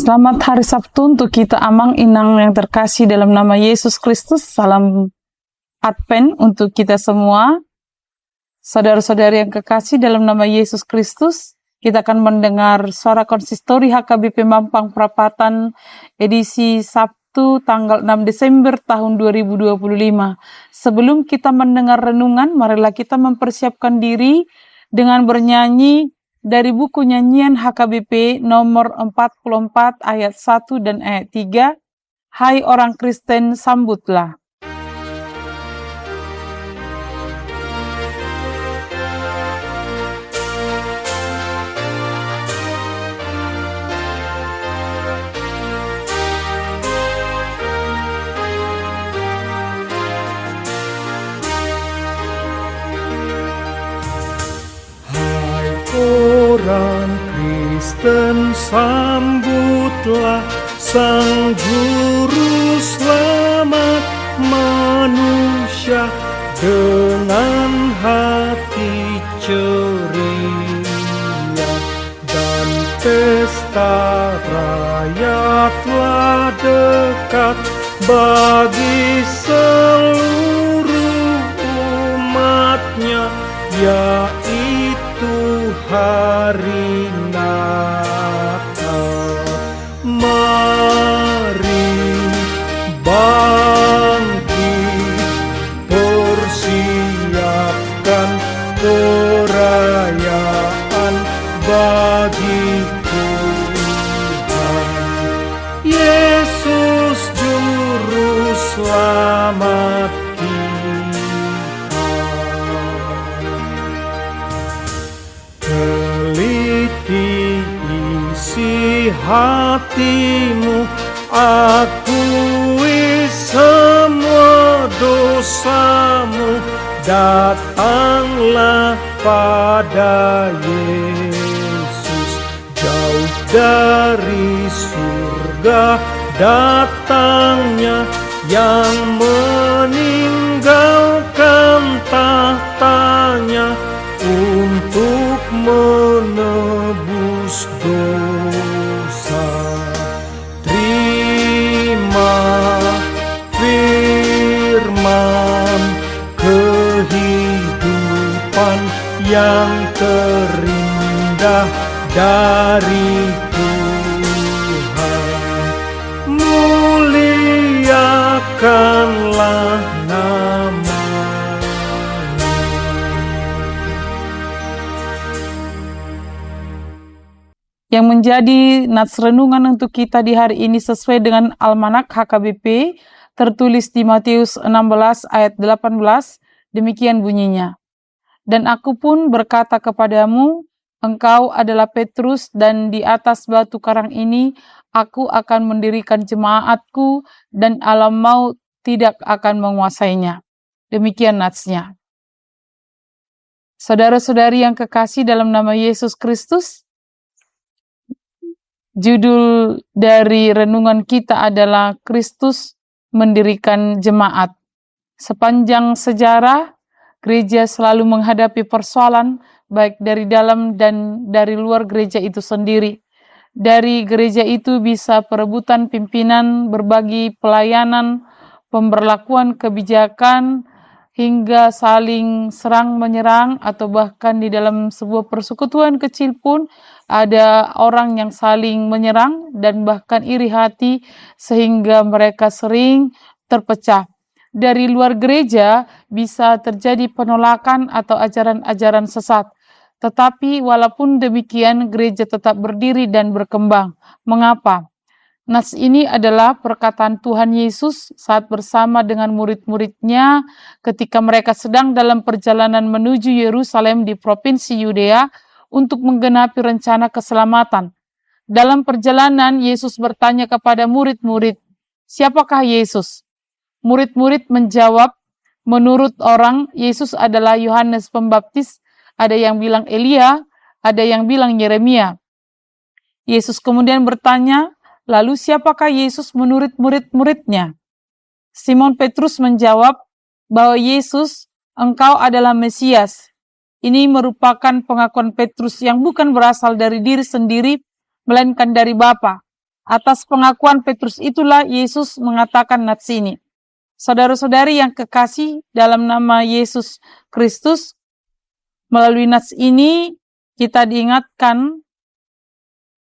Selamat hari Sabtu untuk kita amang inang yang terkasih dalam nama Yesus Kristus. Salam Advent untuk kita semua. Saudara-saudari yang kekasih dalam nama Yesus Kristus, kita akan mendengar suara konsistori HKBP Mampang Prapatan edisi Sabtu tanggal 6 Desember tahun 2025. Sebelum kita mendengar renungan, marilah kita mempersiapkan diri dengan bernyanyi dari buku nyanyian HKBP nomor 44 ayat 1 dan ayat 3. Hai orang Kristen, sambutlah. Orang Kristen, sambutlah Sang Juru Selamat manusia dengan hati ceria, dan pesta raya telah dekat bagi seluruh umatnya, yaitu hari Natal. Mari bangkit, persiapkan perayaan bagi Tuhan Yesus Juru Selamat kita. Teliti isi hatimu, akui semua dosamu, datanglah pada Yesus. Jauh dari surga datangnya, yang meninggalkan tahtanya untuk menebus dosa. Terima firman kehidupan yang terindah dari Tuhan. Muliakanlah nama. Yang menjadi nats renungan untuk kita di hari ini sesuai dengan Almanak HKBP, tertulis di Matius 16 ayat 18, demikian bunyinya. Dan aku pun berkata kepadamu, engkau adalah Petrus, dan di atas batu karang ini aku akan mendirikan jemaatku, dan alam maut tidak akan menguasainya. Demikian natsnya. Saudara-saudari yang kekasih dalam nama Yesus Kristus, judul dari renungan kita adalah Kristus mendirikan jemaat. Sepanjang sejarah, gereja selalu menghadapi persoalan baik dari dalam dan dari luar gereja itu sendiri. Dari gereja itu bisa perebutan pimpinan, berbagi pelayanan, pemberlakuan kebijakan, hingga saling serang-menyerang, atau bahkan di dalam sebuah persekutuan kecil pun ada orang yang saling menyerang dan bahkan iri hati sehingga mereka sering terpecah. Dari luar gereja bisa terjadi penolakan atau ajaran-ajaran sesat. Tetapi walaupun demikian, gereja tetap berdiri dan berkembang. Mengapa? Nats ini adalah perkataan Tuhan Yesus saat bersama dengan murid-muridnya ketika mereka sedang dalam perjalanan menuju Yerusalem di provinsi Yudea untuk menggenapi rencana keselamatan. Dalam perjalanan, Yesus bertanya kepada murid-murid, siapakah Yesus? Murid-murid menjawab, menurut orang, Yesus adalah Yohanes Pembaptis, ada yang bilang Elia, ada yang bilang Yeremia. Yesus kemudian bertanya, lalu siapakah Yesus menurut murid-muridnya? Simon Petrus menjawab bahwa Yesus, engkau adalah Mesias. Ini merupakan pengakuan Petrus yang bukan berasal dari diri sendiri, melainkan dari Bapa. Atas pengakuan Petrus itulah Yesus mengatakan nats ini. Saudara-saudari yang kekasih dalam nama Yesus Kristus, melalui nats ini kita diingatkan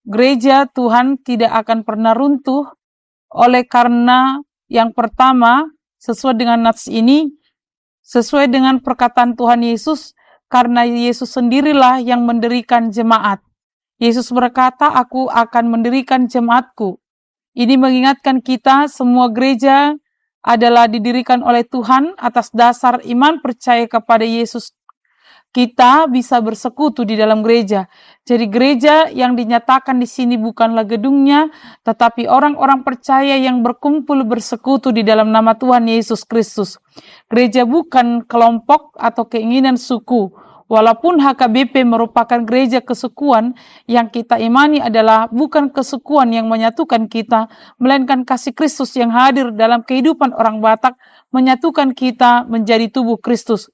gereja Tuhan tidak akan pernah runtuh oleh karena yang pertama, sesuai dengan nats ini, sesuai dengan perkataan Tuhan Yesus, karena Yesus sendirilah yang mendirikan jemaat. Yesus berkata, aku akan mendirikan jemaatku. Ini mengingatkan kita semua gereja adalah didirikan oleh Tuhan atas dasar iman percaya kepada Yesus. Kita bisa bersekutu di dalam gereja. Jadi gereja yang dinyatakan di sini bukanlah gedungnya, tetapi orang-orang percaya yang berkumpul bersekutu di dalam nama Tuhan Yesus Kristus. Gereja bukan kelompok atau keinginan suku. Walaupun HKBP merupakan gereja kesukuan, yang kita imani adalah bukan kesukuan yang menyatukan kita, melainkan kasih Kristus yang hadir dalam kehidupan orang Batak, menyatukan kita menjadi tubuh Kristus.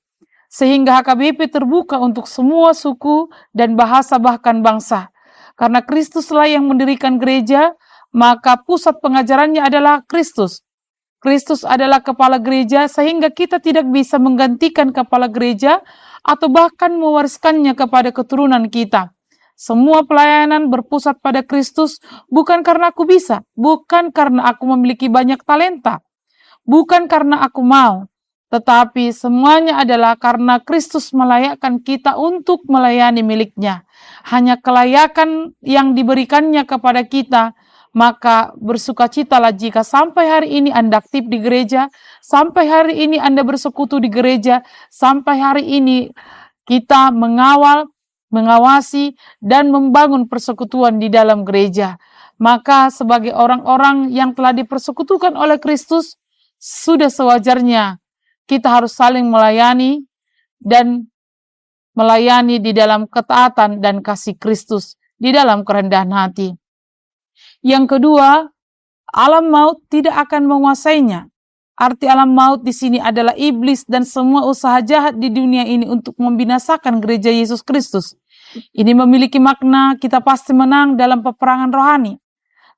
Sehingga HKBP terbuka untuk semua suku dan bahasa bahkan bangsa. Karena Kristuslah yang mendirikan gereja, maka pusat pengajarannya adalah Kristus. Kristus adalah kepala gereja sehingga kita tidak bisa menggantikan kepala gereja atau bahkan mewariskannya kepada keturunan kita. Semua pelayanan berpusat pada Kristus bukan karena aku bisa, bukan karena aku memiliki banyak talenta, bukan karena aku mau, tetapi semuanya adalah karena Kristus melayakkan kita untuk melayani miliknya. Hanya kelayakan yang diberikannya kepada kita, maka bersukacitalah jika sampai hari ini Anda aktif di gereja, sampai hari ini Anda bersekutu di gereja, sampai hari ini kita mengawal, mengawasi, dan membangun persekutuan di dalam gereja. Maka sebagai orang-orang yang telah dipersekutukan oleh Kristus, sudah sewajarnya kita harus saling melayani dan melayani di dalam ketaatan dan kasih Kristus, di dalam kerendahan hati. Yang kedua, alam maut tidak akan menguasainya. Arti alam maut di sini adalah iblis dan semua usaha jahat di dunia ini untuk membinasakan gereja Yesus Kristus. Ini memiliki makna kita pasti menang dalam peperangan rohani.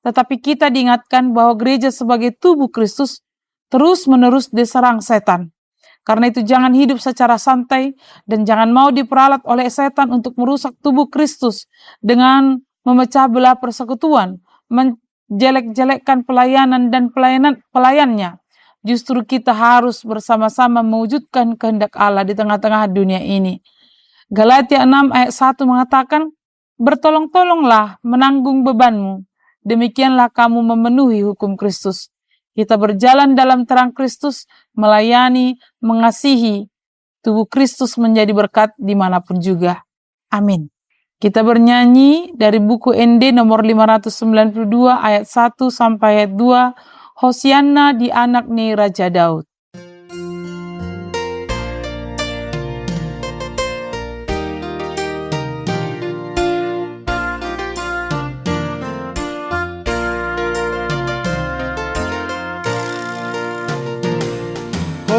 Tetapi kita diingatkan bahwa gereja sebagai tubuh Kristus terus-menerus diserang setan. Karena itu jangan hidup secara santai dan jangan mau diperalat oleh setan untuk merusak tubuh Kristus dengan memecah belah persekutuan, menjelek-jelekkan pelayanan dan pelayannya. Justru kita harus bersama-sama mewujudkan kehendak Allah di tengah-tengah dunia ini. Galatia 6 ayat 1 mengatakan, bertolong-tolonglah menanggung bebanmu, demikianlah kamu memenuhi hukum Kristus. Kita berjalan dalam terang Kristus, melayani, mengasihi, tubuh Kristus menjadi berkat dimanapun juga. Amin. Kita bernyanyi dari buku ND nomor 592 ayat 1 sampai ayat 2, Hosianna di anak ni Raja Daud.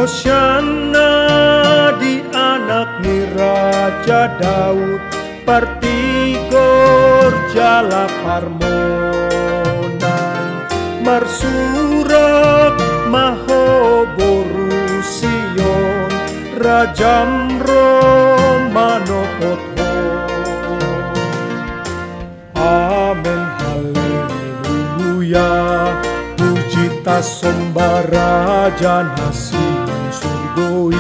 Hosianna di anak ni Raja Daud, partigor jala parmonan, marsurak mahoboru Sion, rajam romano pothon. Amen, haleluya, puji tasomba raja nasi surgoi.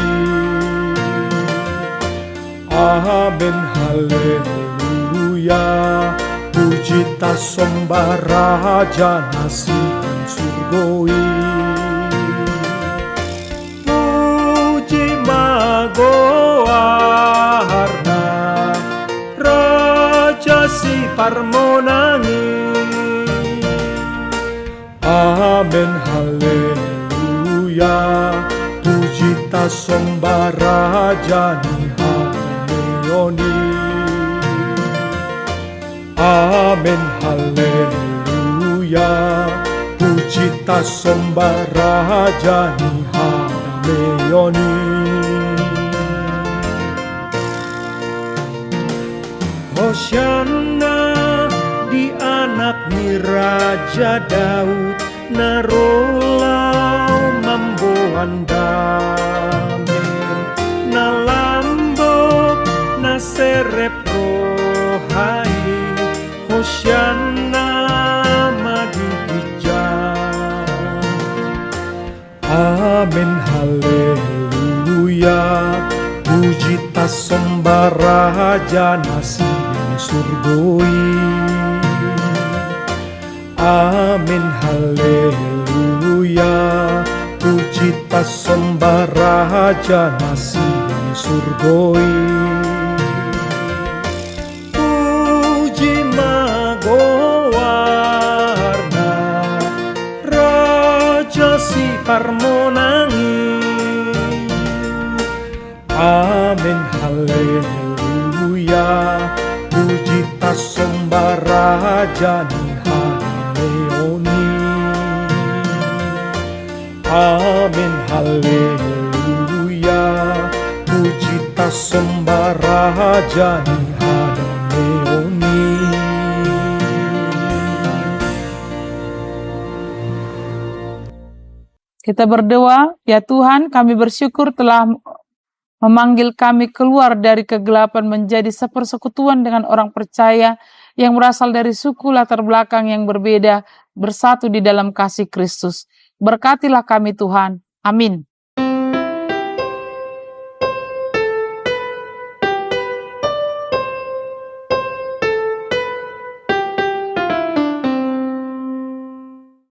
Amen, haleluya, puji tasomba raja nasi surgoi. Puji magoarna raja si parmonangi. Amen, haleluya, puji tasomba raja ni Hameoni. Amen, haleluya, puji tasomba raja ni Hameoni. Hosianna di anak ni Raja Daud narolau mamboan dame na lambok na serep rohai Hosianna madibijang. Amin haleluya, puji tasomba Raja nasi yang surgoi. Amin haleluya, puji tasomba Raja nasi yang surgoi. Puji magowarna Raja si parmonangi. Amin haleluya, puji tasomba Raja Leoni. Amin haleluya, puji tasomba Raja Leoni. Kita berdoa, ya Tuhan, kami bersyukur telah memanggil kami keluar dari kegelapan menjadi sepersekutuan dengan orang percaya yang berasal dari suku latar belakang yang berbeda, bersatu di dalam kasih Kristus. Berkatilah kami Tuhan. Amin.